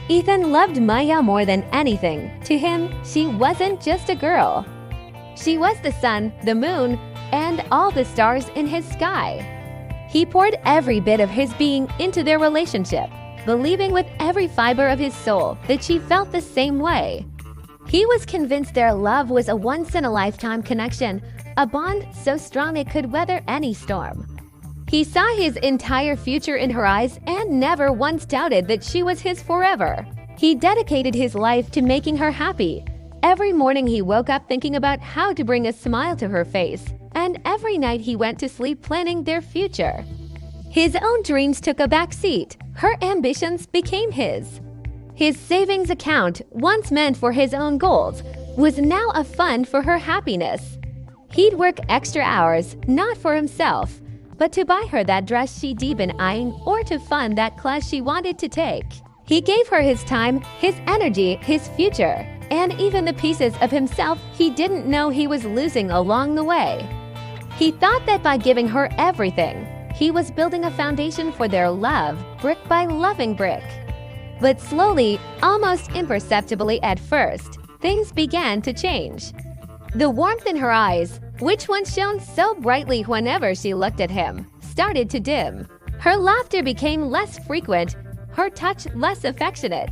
Ethan loved Maya more than anything. To him, she wasn't just a girl. She was the sun, the moon, and all the stars in his sky. He poured every bit of his being into their relationship, believing with every fiber of his soul that she felt the same way. He was convinced their love was a once-in-a-lifetime connection, a bond so strong it could weather any storm. He saw his entire future in her eyes and never once doubted that she was his forever. He dedicated his life to making her happy. Every morning he woke up thinking about how to bring a smile to her face, and every night he went to sleep planning their future. His own dreams took a back seat. Her ambitions became his. His savings account, once meant for his own goals, was now a fund for her happiness. He'd work extra hours, not for himself, but to buy her that dress she'd been eyeing or to fund that class she wanted to take. He gave her his time, his energy, his future, and even the pieces of himself he didn't know he was losing along the way. He thought that by giving her everything, he was building a foundation for their love, brick by loving brick. But slowly, almost imperceptibly at first, things began to change. The warmth in her eyes, which once shone so brightly whenever she looked at him, started to dim. Her laughter became less frequent, her touch less affectionate.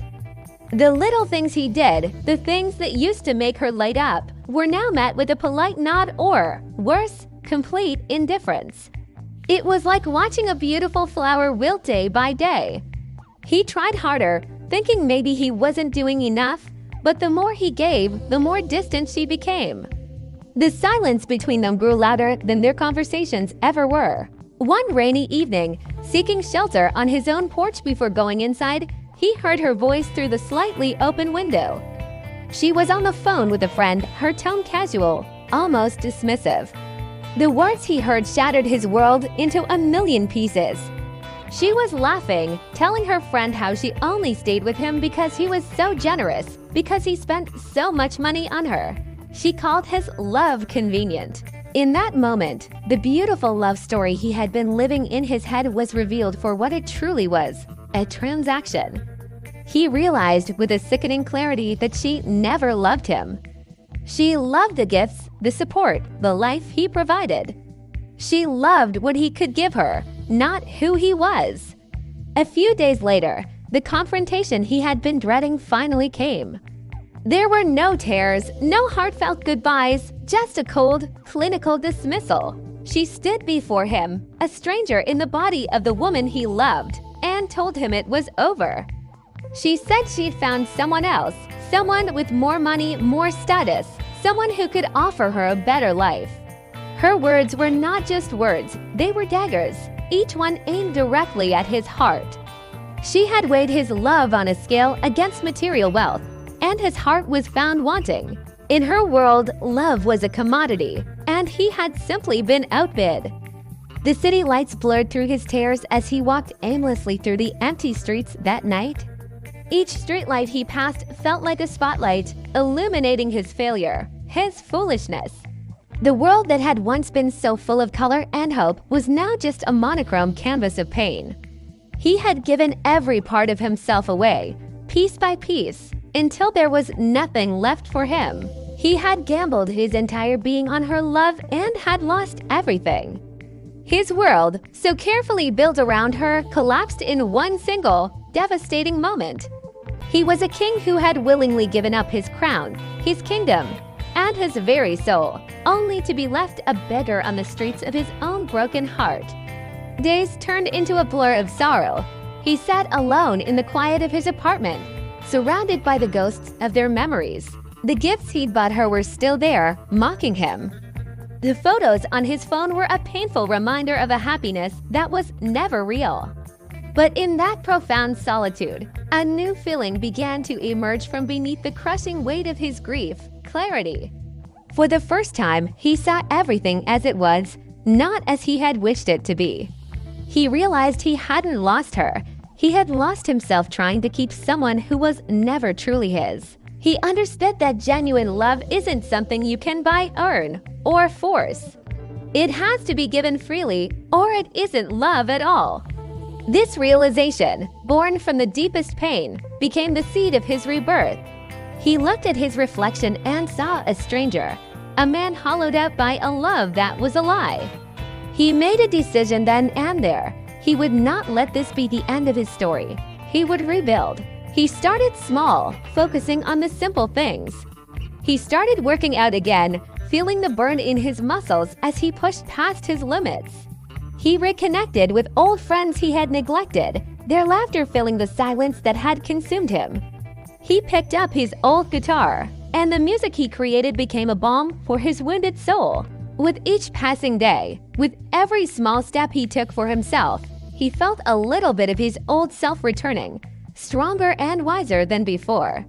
The little things he did, the things that used to make her light up, were now met with a polite nod or, worse, complete indifference. It was like watching a beautiful flower wilt day by day. He tried harder, thinking maybe he wasn't doing enough, but the more he gave, the more distant she became. The silence between them grew louder than their conversations ever were. One rainy evening, seeking shelter on his own porch before going inside, he heard her voice through the slightly open window. She was on the phone with a friend, her tone casual, almost dismissive. The words he heard shattered his world into a million pieces. She was laughing, telling her friend how she only stayed with him because he was so generous, because he spent so much money on her. She called his love convenient. In that moment, the beautiful love story he had been living in his head was revealed for what it truly was, a transaction. He realized with a sickening clarity that she never loved him. She loved the gifts, the support, the life he provided. She loved what he could give her, not who he was. A few days later, the confrontation he had been dreading finally came. There were no tears, no heartfelt goodbyes, just a cold, clinical dismissal. She stood before him, a stranger in the body of the woman he loved, and told him it was over. She said she'd found someone else, someone with more money, more status, someone who could offer her a better life. Her words were not just words, they were daggers, each one aimed directly at his heart. She had weighed his love on a scale against material wealth, and his heart was found wanting. In her world, love was a commodity, and he had simply been outbid. The city lights blurred through his tears as he walked aimlessly through the empty streets that night. Each streetlight he passed felt like a spotlight, illuminating his failure, his foolishness. The world that had once been so full of color and hope was now just a monochrome canvas of pain. He had given every part of himself away, piece by piece, until there was nothing left for him. He had gambled his entire being on her love and had lost everything. His world, so carefully built around her, collapsed in one single, devastating moment. He was a king who had willingly given up his crown, his kingdom, and his very soul, only to be left a beggar on the streets of his own broken heart. Days turned into a blur of sorrow. He sat alone in the quiet of his apartment, surrounded by the ghosts of their memories. The gifts he'd bought her were still there, mocking him. The photos on his phone were a painful reminder of a happiness that was never real. But in that profound solitude, a new feeling began to emerge from beneath the crushing weight of his grief: clarity. For the first time, he saw everything as it was, not as he had wished it to be. He realized he hadn't lost her. He had lost himself trying to keep someone who was never truly his. He understood that genuine love isn't something you can buy, earn, or force. It has to be given freely, or it isn't love at all. This realization, born from the deepest pain, became the seed of his rebirth. He looked at his reflection and saw a stranger, a man hollowed out by a love that was a lie. He made a decision then and there. He would not let this be the end of his story. He would rebuild. He started small, focusing on the simple things. He started working out again, feeling the burn in his muscles as he pushed past his limits. He reconnected with old friends he had neglected, their laughter filling the silence that had consumed him. He picked up his old guitar, and the music he created became a balm for his wounded soul. With each passing day, with every small step he took for himself, he felt a little bit of his old self returning, stronger and wiser than before.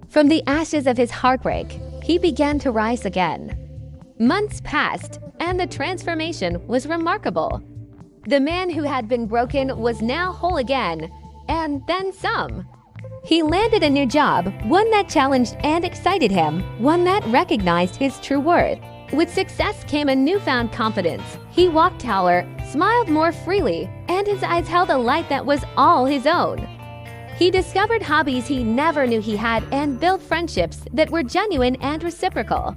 From the ashes of his heartbreak, he began to rise again. Months passed, and the transformation was remarkable. The man who had been broken was now whole again, and then some. He landed a new job, one that challenged and excited him, one that recognized his true worth. With success came a newfound confidence. He walked taller, smiled more freely, and his eyes held a light that was all his own. He discovered hobbies he never knew he had and built friendships that were genuine and reciprocal.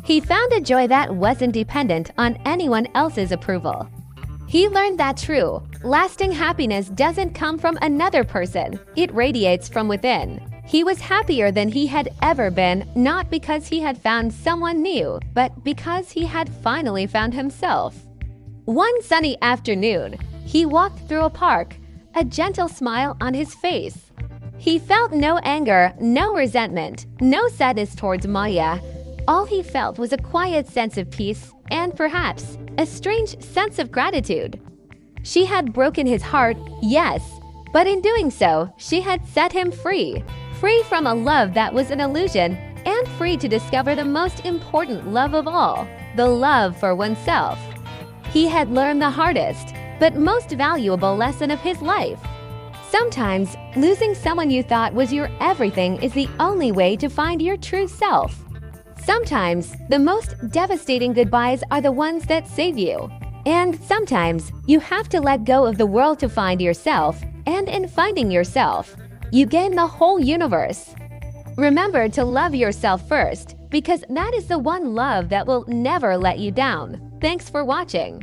He found a joy that wasn't dependent on anyone else's approval. He learned that true, lasting happiness doesn't come from another person, it radiates from within. He was happier than he had ever been, not because he had found someone new, but because he had finally found himself. One sunny afternoon, he walked through a park, a gentle smile on his face. He felt no anger, no resentment, no sadness towards Maya. All he felt was a quiet sense of peace and perhaps a strange sense of gratitude. She had broken his heart, yes, but in doing so, she had set him free. Free from a love that was an illusion, and free to discover the most important love of all, the love for oneself. He had learned the hardest, but most valuable lesson of his life. Sometimes, losing someone you thought was your everything is the only way to find your true self. Sometimes, the most devastating goodbyes are the ones that save you. And sometimes, you have to let go of the world to find yourself, and in finding yourself, you gain the whole universe. Remember to love yourself first, because that is the one love that will never let you down. Thanks for watching.